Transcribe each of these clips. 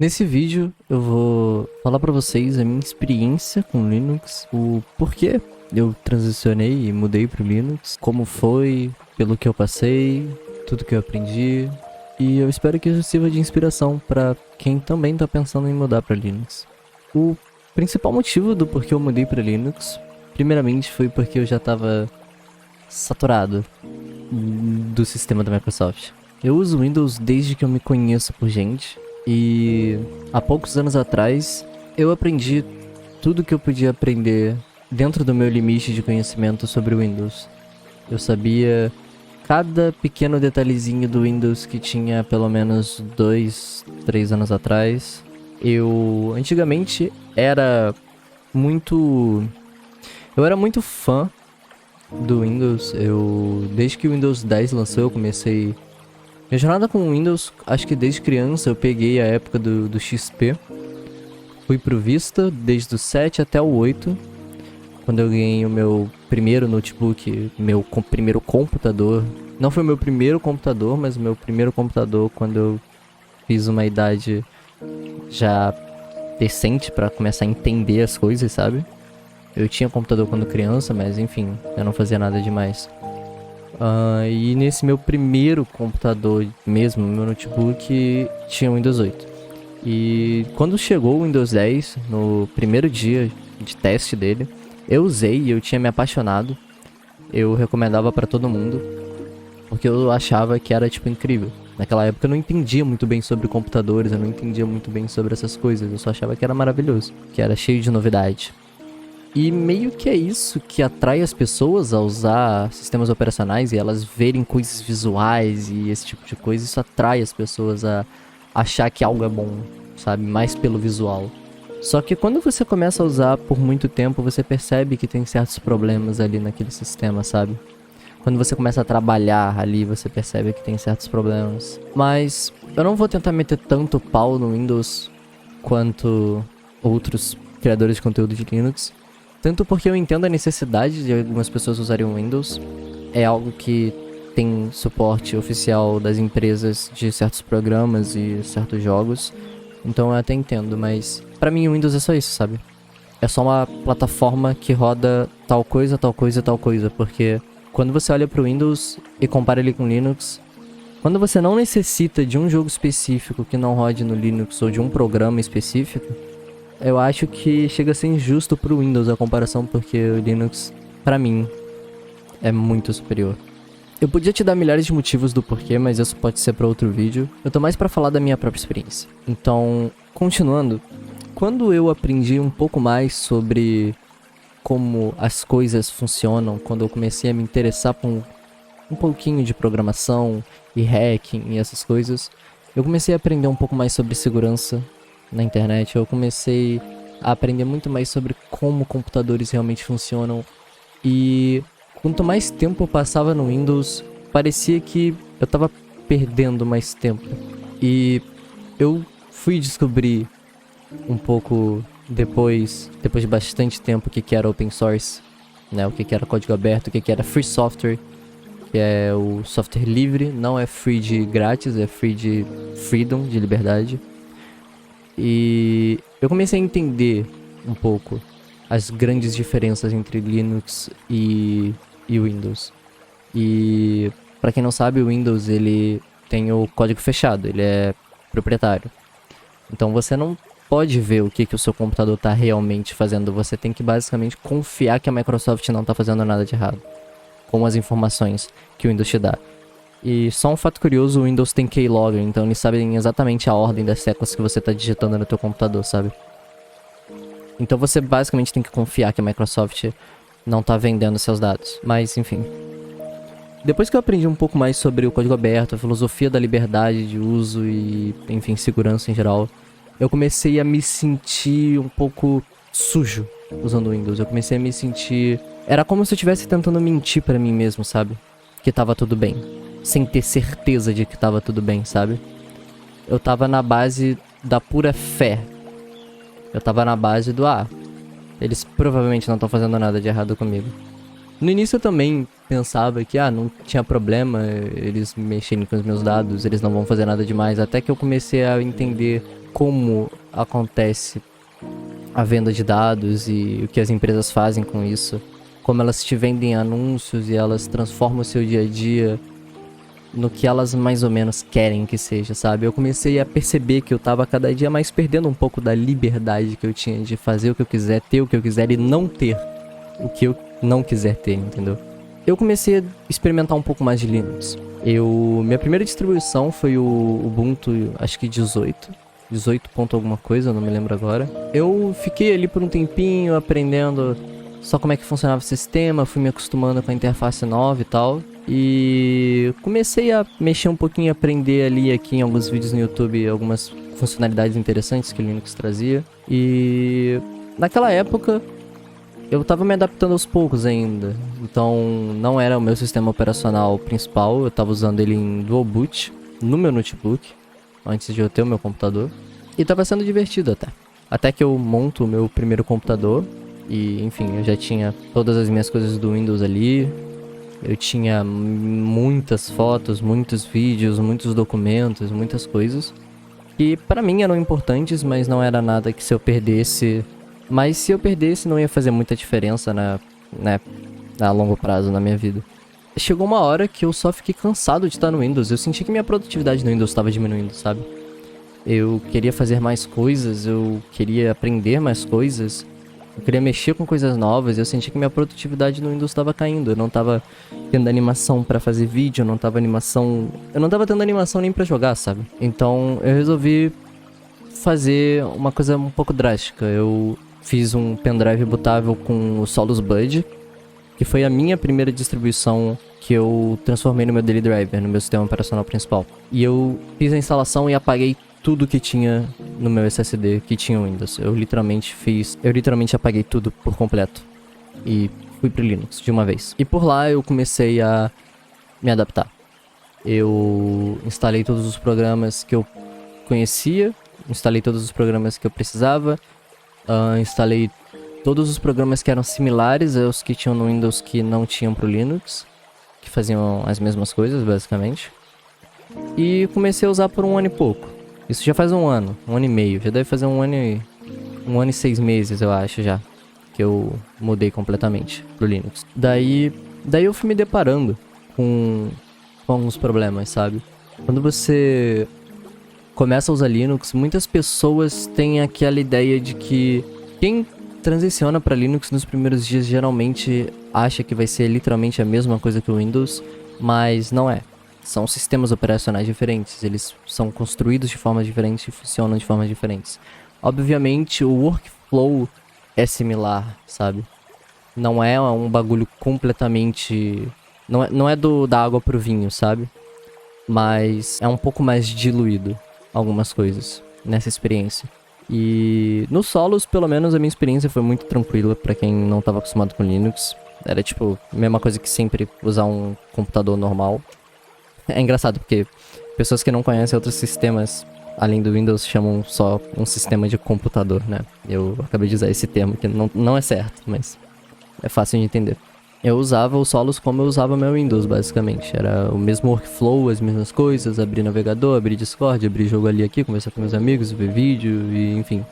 Nesse vídeo eu vou falar pra vocês a minha experiência com Linux, o porquê eu transicionei e mudei pro Linux, como foi, pelo que eu passei, tudo que eu aprendi, e eu espero que isso sirva de inspiração pra quem também tá pensando em mudar pra Linux. O principal motivo do porquê eu mudei pra Linux, primeiramente foi porque eu já tava saturado do sistema da Microsoft. Eu uso Windows desde que eu me conheço por gente. E há poucos anos atrás, eu aprendi tudo que eu podia aprender dentro do meu limite de conhecimento sobre o Windows. Eu sabia cada pequeno detalhezinho do Windows que tinha pelo menos 2, 3 anos atrás. Eu antigamente era muito... Eu era muito fã do Windows. Desde que o Windows 10 lançou, eu comecei... Minha jornada com o Windows, acho que desde criança eu peguei a época do XP. Fui pro Vista desde o 7 até o 8. Quando eu ganhei o meu primeiro notebook, meu primeiro computador. Não foi o meu primeiro computador, mas o meu primeiro computador quando eu fiz uma idade já decente pra começar a entender as coisas, sabe? Eu tinha computador quando criança, mas enfim, eu não fazia nada demais. E nesse meu primeiro computador mesmo, meu notebook, tinha o Windows 8. E quando chegou o Windows 10, no primeiro dia de teste dele, eu usei e eu tinha me apaixonado. Eu recomendava pra todo mundo, porque eu achava que era, tipo, incrível. Naquela época eu não entendia muito bem sobre computadores, eu não entendia muito bem sobre essas coisas. Eu só achava que era maravilhoso, que era cheio de novidade. E meio que é isso que atrai as pessoas a usar sistemas operacionais e elas verem coisas visuais e esse tipo de coisa. Isso atrai as pessoas a achar que algo é bom, sabe? Mais pelo visual. Só que quando você começa a usar por muito tempo, você percebe que tem certos problemas ali naquele sistema, sabe? Quando você começa a trabalhar ali, você percebe que tem certos problemas. Mas eu não vou tentar meter tanto pau no Windows quanto outros criadores de conteúdo de Linux. Tanto porque eu entendo a necessidade de algumas pessoas usarem o Windows. É algo que tem suporte oficial das empresas de certos programas e certos jogos. Então eu até entendo, mas pra mim o Windows é só isso, sabe? É só uma plataforma que roda tal coisa, tal coisa, tal coisa. Porque quando você olha pro Windows e compara ele com Linux, quando você não necessita de um jogo específico que não rode no Linux ou de um programa específico, eu acho que chega a ser injusto pro Windows a comparação, porque o Linux, pra mim, é muito superior. Eu podia te dar milhares de motivos do porquê, mas isso pode ser pra outro vídeo. Eu tô mais pra falar da minha própria experiência. Então, continuando, quando eu aprendi um pouco mais sobre como as coisas funcionam, quando eu comecei a me interessar por um pouquinho de programação e hacking e essas coisas, eu comecei a aprender um pouco mais sobre segurança na internet. Eu comecei a aprender muito mais sobre como computadores realmente funcionam. E quanto mais tempo eu passava no Windows, parecia que eu tava perdendo mais tempo. E eu fui descobrir um pouco depois de bastante tempo, o que era open source, né? O que era código aberto, o que era free software, que é o software livre. Não é free de grátis, é free de freedom, de liberdade. E eu comecei a entender um pouco as grandes diferenças entre Linux e Windows. E pra quem não sabe, o Windows ele tem o código fechado, ele é proprietário. Então você não pode ver o que o seu computador tá realmente fazendo. Você tem que basicamente confiar que a Microsoft não tá fazendo nada de errado com as informações que o Windows te dá. E só um fato curioso, o Windows tem keylogger, então eles sabem exatamente a ordem das teclas que você tá digitando no teu computador, sabe? Então você basicamente tem que confiar que a Microsoft não tá vendendo seus dados. Mas, enfim. Depois que eu aprendi um pouco mais sobre o código aberto, a filosofia da liberdade de uso e, enfim, segurança em geral, eu comecei a me sentir um pouco sujo usando o Windows. Eu comecei a me sentir... Era como se eu estivesse tentando mentir pra mim mesmo, sabe? Que tava tudo bem. Sem ter certeza de que tava tudo bem, sabe? Eu tava na base da pura fé. Eu tava na base do, eles provavelmente não estão fazendo nada de errado comigo. No início eu também pensava que, não tinha problema eles mexerem com os meus dados, eles não vão fazer nada demais. Até que eu comecei a entender como acontece a venda de dados e o que as empresas fazem com isso. Como elas te vendem anúncios e elas transformam o seu dia a dia no que elas mais ou menos querem que seja, sabe? Eu comecei a perceber que eu tava cada dia mais perdendo um pouco da liberdade que eu tinha de fazer o que eu quiser, ter o que eu quiser e não ter o que eu não quiser ter, entendeu? Eu comecei a experimentar um pouco mais de Linux. Minha primeira distribuição foi o Ubuntu, acho que 18 ponto alguma coisa, não me lembro agora. Eu fiquei ali por um tempinho aprendendo só como é que funcionava o sistema, fui me acostumando com a interface nova e tal. E comecei a mexer um pouquinho, aprender ali aqui em alguns vídeos no YouTube algumas funcionalidades interessantes que o Linux trazia. E naquela época eu tava me adaptando aos poucos ainda. Então não era o meu sistema operacional principal, eu tava usando ele em dual boot no meu notebook, antes de eu ter o meu computador. E tava sendo divertido até. Até que eu monto o meu primeiro computador. E enfim, eu já tinha todas as minhas coisas do Windows ali. Eu tinha muitas fotos, muitos vídeos, muitos documentos, muitas coisas. Que pra mim eram importantes, mas não era nada que se eu perdesse... Mas se eu perdesse não ia fazer muita diferença a longo prazo na minha vida. Chegou uma hora que eu só fiquei cansado de estar no Windows. Eu senti que minha produtividade no Windows estava diminuindo, sabe? Eu queria fazer mais coisas, eu queria aprender mais coisas. Eu queria mexer com coisas novas, eu senti que minha produtividade no Windows estava caindo. Eu não tava tendo animação pra fazer vídeo, eu não tava tendo animação nem pra jogar, sabe? Então eu resolvi fazer uma coisa um pouco drástica. Eu fiz um pendrive bootável com o Solus Bud, que foi a minha primeira distribuição que eu transformei no meu daily driver, no meu sistema operacional principal. E eu fiz a instalação e apaguei tudo que tinha no meu SSD que tinha Windows. Eu literalmente apaguei tudo por completo e fui pro Linux de uma vez. E por lá eu comecei a me adaptar. Eu instalei todos os programas que eu conhecia, instalei todos os programas que eu precisava, instalei todos os programas que eram similares aos que tinham no Windows que não tinham pro Linux, que faziam as mesmas coisas basicamente. E comecei a usar por 1 ano e pouco. Isso já faz um ano e meio. Já deve fazer um ano e 6 meses, eu acho, já. Que eu mudei completamente pro Linux. Daí eu fui me deparando com alguns problemas, sabe? Quando você começa a usar Linux, muitas pessoas têm aquela ideia de que quem transiciona para Linux nos primeiros dias geralmente acha que vai ser literalmente a mesma coisa que o Windows, mas não é. São sistemas operacionais diferentes, eles são construídos de formas diferentes e funcionam de formas diferentes. Obviamente, o workflow é similar, sabe? Não é um bagulho completamente... Não é da água pro vinho, sabe? Mas é um pouco mais diluído algumas coisas nessa experiência. E no Solus, pelo menos, a minha experiência foi muito tranquila pra quem não tava acostumado com Linux. Era tipo, a mesma coisa que sempre usar um computador normal. É engraçado porque pessoas que não conhecem outros sistemas além do Windows chamam só um sistema de computador, né? Eu acabei de usar esse termo que não é certo, mas é fácil de entender. Eu usava o Solus como eu usava meu Windows, basicamente. Era o mesmo workflow, as mesmas coisas, abrir navegador, abrir Discord, abrir jogo ali aqui, conversar com meus amigos, ver vídeo e enfim,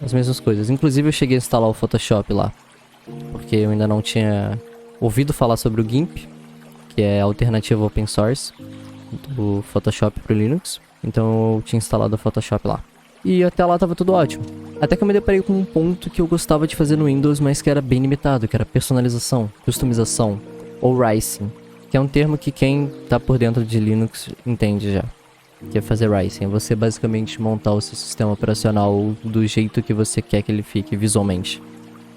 as mesmas coisas. Inclusive eu cheguei a instalar o Photoshop lá, porque eu ainda não tinha ouvido falar sobre o GIMP, que é a alternativa open source do Photoshop pro Linux. Então eu tinha instalado o Photoshop lá. E até lá tava tudo ótimo. Até que eu me deparei com um ponto que eu gostava de fazer no Windows, mas que era bem limitado, que era personalização, customização, ou rising, que é um termo que quem tá por dentro de Linux entende já. Que é fazer rising, é você basicamente montar o seu sistema operacional do jeito que você quer que ele fique visualmente,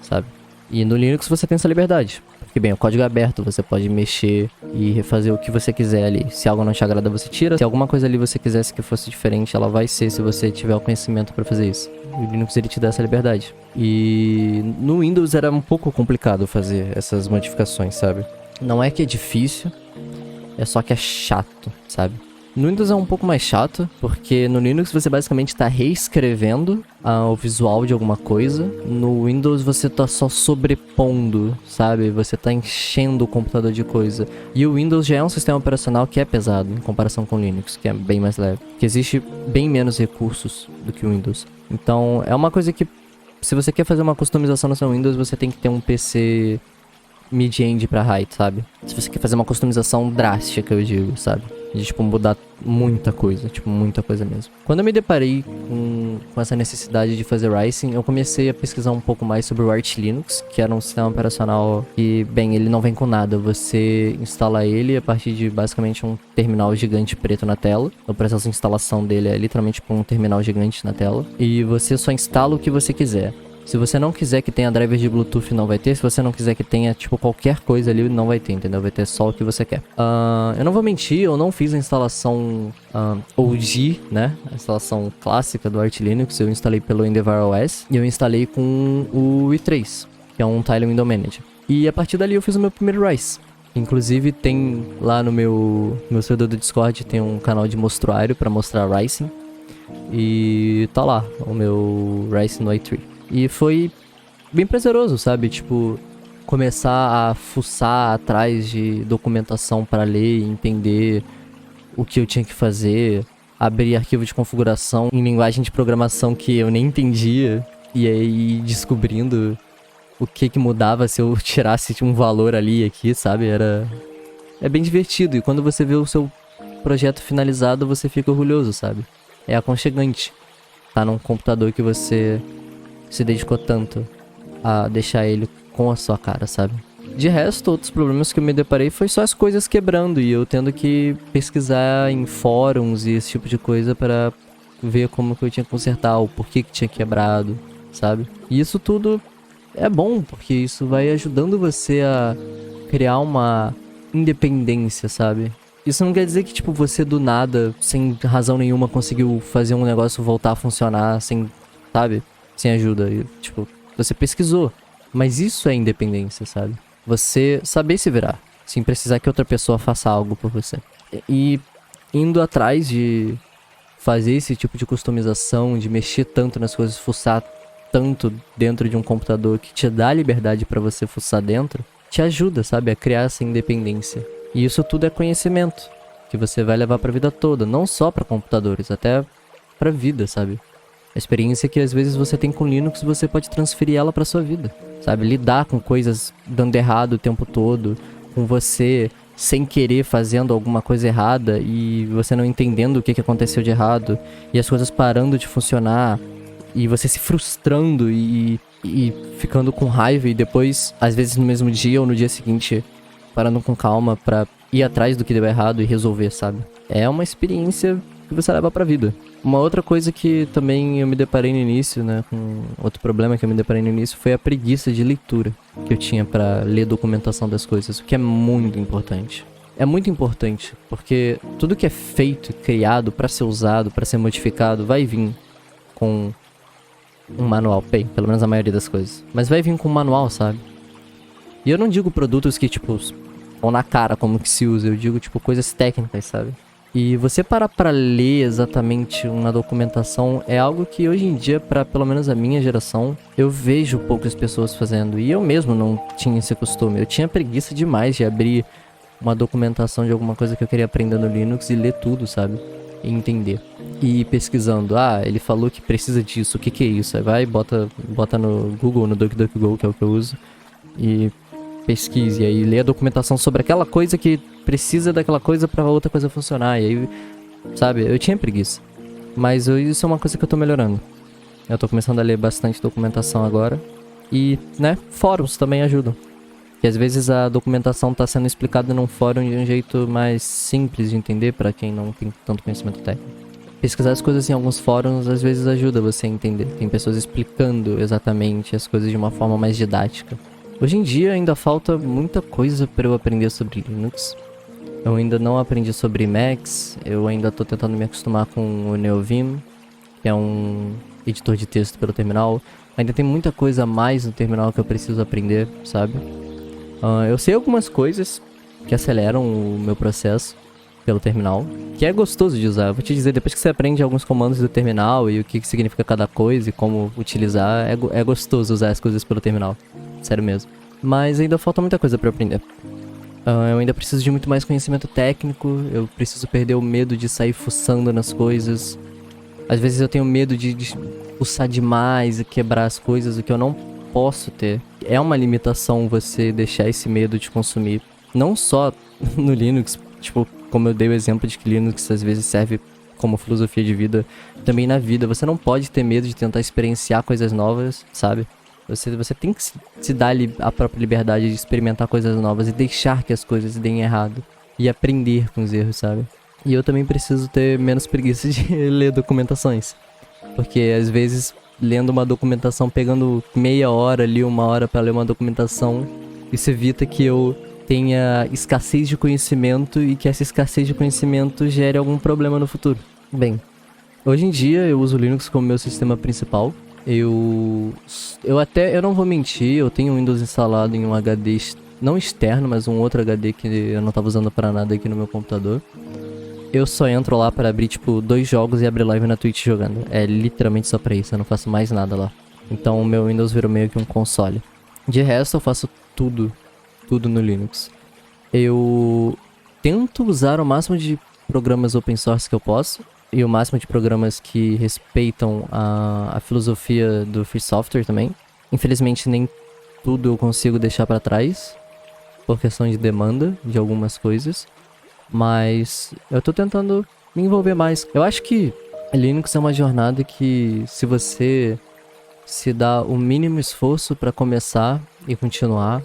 sabe? E no Linux você tem essa liberdade. Porque, bem, o código é aberto, você pode mexer e refazer o que você quiser ali. Se algo não te agrada, você tira. Se alguma coisa ali você quisesse que fosse diferente, ela vai ser se você tiver o conhecimento pra fazer isso. O Linux, ele te dá essa liberdade. E no Windows era um pouco complicado fazer essas modificações, sabe? Não é que é difícil, é só que é chato, sabe? No Windows é um pouco mais chato, porque no Linux você basicamente está reescrevendo o visual de alguma coisa. No Windows você tá só sobrepondo, sabe? Você tá enchendo o computador de coisa. E o Windows já é um sistema operacional que é pesado em comparação com o Linux, que é bem mais leve. Que existe bem menos recursos do que o Windows. Então é uma coisa que, se você quer fazer uma customização no seu Windows, você tem que ter um PC mid-end pra height, sabe? Se você quer fazer uma customização drástica, eu digo, sabe? De, tipo, mudar muita coisa, tipo, muita coisa mesmo. Quando eu me deparei com essa necessidade de fazer Rising, eu comecei a pesquisar um pouco mais sobre o Arch Linux, que era um sistema operacional que, bem, ele não vem com nada. Você instala ele a partir de, basicamente, um terminal gigante preto na tela. O processo de instalação dele é literalmente tipo, um terminal gigante na tela. E você só instala o que você quiser. Se você não quiser que tenha driver de Bluetooth, não vai ter. Se você não quiser que tenha, tipo, qualquer coisa ali, não vai ter, entendeu? Vai ter só o que você quer. Eu não vou mentir, eu não fiz a instalação OG, né? A instalação clássica do Arch Linux. Eu instalei pelo Endeavour OS. E eu instalei com o i3, que é um Tile Window Manager. E a partir dali eu fiz o meu primeiro Rise. Inclusive tem lá no meu servidor do Discord, tem um canal de mostruário pra mostrar Rising. E tá lá, o meu Rising no i3. E foi bem prazeroso, sabe? Tipo, começar a fuçar atrás de documentação para ler e entender o que eu tinha que fazer. Abrir arquivo de configuração em linguagem de programação que eu nem entendia. E aí descobrindo o que mudava se eu tirasse um valor ali e aqui, sabe? É bem divertido. E quando você vê o seu projeto finalizado, você fica orgulhoso, sabe? É aconchegante. Tá num computador que você se dedicou tanto a deixar ele com a sua cara, sabe? De resto, outros problemas que eu me deparei foi só as coisas quebrando e eu tendo que pesquisar em fóruns e esse tipo de coisa para ver como que eu tinha que consertar, o porquê que tinha quebrado, sabe? E isso tudo é bom, porque isso vai ajudando você a criar uma independência, sabe? Isso não quer dizer que, tipo, você do nada, sem razão nenhuma, conseguiu fazer um negócio voltar a funcionar sem, sabe? Sem ajuda, e, tipo, você pesquisou. Mas isso é independência, sabe? Você saber se virar, sem precisar que outra pessoa faça algo por você. E indo atrás de fazer esse tipo de customização, de mexer tanto nas coisas, fuçar tanto dentro de um computador que te dá liberdade pra você fuçar dentro, te ajuda, sabe? A criar essa independência. E isso tudo é conhecimento, que você vai levar pra vida toda, não só pra computadores, até pra vida, sabe? A experiência que às vezes você tem com Linux, você pode transferir ela pra sua vida, sabe? Lidar com coisas dando errado o tempo todo, com você sem querer fazendo alguma coisa errada e você não entendendo o que aconteceu de errado e as coisas parando de funcionar e você se frustrando e ficando com raiva e depois, às vezes no mesmo dia ou no dia seguinte, parando com calma pra ir atrás do que deu errado e resolver, sabe? É uma experiência que você leva pra vida. Uma outra coisa que também eu me deparei no início, né, com outro problema que eu me deparei no início foi a preguiça de leitura que eu tinha pra ler documentação das coisas, o que é muito importante. É muito importante, porque tudo que é feito e criado pra ser usado, pra ser modificado, vai vir com um manual, bem, pelo menos a maioria das coisas. Mas vai vir com um manual, sabe? E eu não digo produtos que, tipo, vão na cara como que se usa, eu digo, tipo, coisas técnicas, sabe? E você parar pra ler exatamente uma documentação é algo que hoje em dia, pra pelo menos a minha geração, eu vejo poucas pessoas fazendo. E eu mesmo não tinha esse costume. Eu tinha preguiça demais de abrir uma documentação de alguma coisa que eu queria aprender no Linux e ler tudo, sabe? E entender. E ir pesquisando, ele falou que precisa disso, o que é isso? Aí vai e bota no Google, no DuckDuckGo, que é o que eu uso, e pesquise, e aí lê a documentação sobre aquela coisa que precisa daquela coisa pra outra coisa funcionar. E aí, sabe, eu tinha preguiça. Mas isso é uma coisa que eu tô melhorando. Eu tô começando a ler bastante documentação agora. E, né, fóruns também ajudam. E às vezes a documentação tá sendo explicada num fórum de um jeito mais simples de entender pra quem não tem tanto conhecimento técnico. Pesquisar as coisas em alguns fóruns às vezes ajuda você a entender. Tem pessoas explicando exatamente as coisas de uma forma mais didática. Hoje em dia ainda falta muita coisa para eu aprender sobre Linux. Eu ainda não aprendi sobre Emacs, eu ainda tô tentando me acostumar com o NeoVim, que é um editor de texto pelo terminal. Ainda tem muita coisa a mais no terminal que eu preciso aprender, sabe? Eu sei algumas coisas que aceleram o meu processo, pelo terminal, que é gostoso de usar. Eu vou te dizer, depois que você aprende alguns comandos do terminal e o que significa cada coisa e como utilizar, é gostoso usar as coisas pelo terminal. Sério mesmo. Mas ainda falta muita coisa pra eu aprender. Eu ainda preciso de muito mais conhecimento técnico, eu preciso perder o medo de sair fuçando nas coisas. Às vezes eu tenho medo de fuçar demais e quebrar as coisas, o que eu não posso ter. É uma limitação você deixar esse medo de consumir. Não só no Linux, tipo, como eu dei o exemplo de que Linux às vezes serve como filosofia de vida, também na vida. Você não pode ter medo de tentar experienciar coisas novas, sabe? Você tem que se dar a própria liberdade de experimentar coisas novas e deixar que as coisas deem errado. E aprender com os erros, sabe? E eu também preciso ter menos preguiça de ler documentações. Porque às vezes, lendo uma documentação, pegando meia hora ali, 1 hora pra ler uma documentação, isso evita que eu tenha escassez de conhecimento e que essa escassez de conhecimento gere algum problema no futuro. Bem, hoje em dia eu uso o Linux como meu sistema principal. Eu não vou mentir, eu tenho o Windows instalado em um HD não externo, mas um outro HD que eu não tava usando pra nada aqui no meu computador. Eu só entro lá pra abrir, tipo, 2 jogos e abrir live na Twitch jogando. É literalmente só pra isso, eu não faço mais nada lá. Então o meu Windows virou meio que um console. De resto, eu faço tudo no Linux. Eu tento usar o máximo de programas open source que eu posso. E o máximo de programas que respeitam a filosofia do free software também. Infelizmente, nem tudo eu consigo deixar pra trás, por questão de demanda de algumas coisas. Mas eu tô tentando me envolver mais. Eu acho que Linux é uma jornada que, se você se dá o mínimo esforço pra começar e continuar,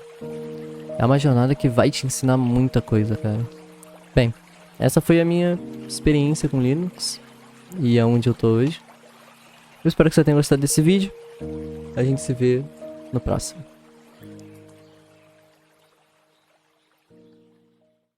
é uma jornada que vai te ensinar muita coisa, cara. Bem, essa foi a minha experiência com Linux e aonde eu tô hoje. Eu espero que você tenha gostado desse vídeo. A gente se vê no próximo.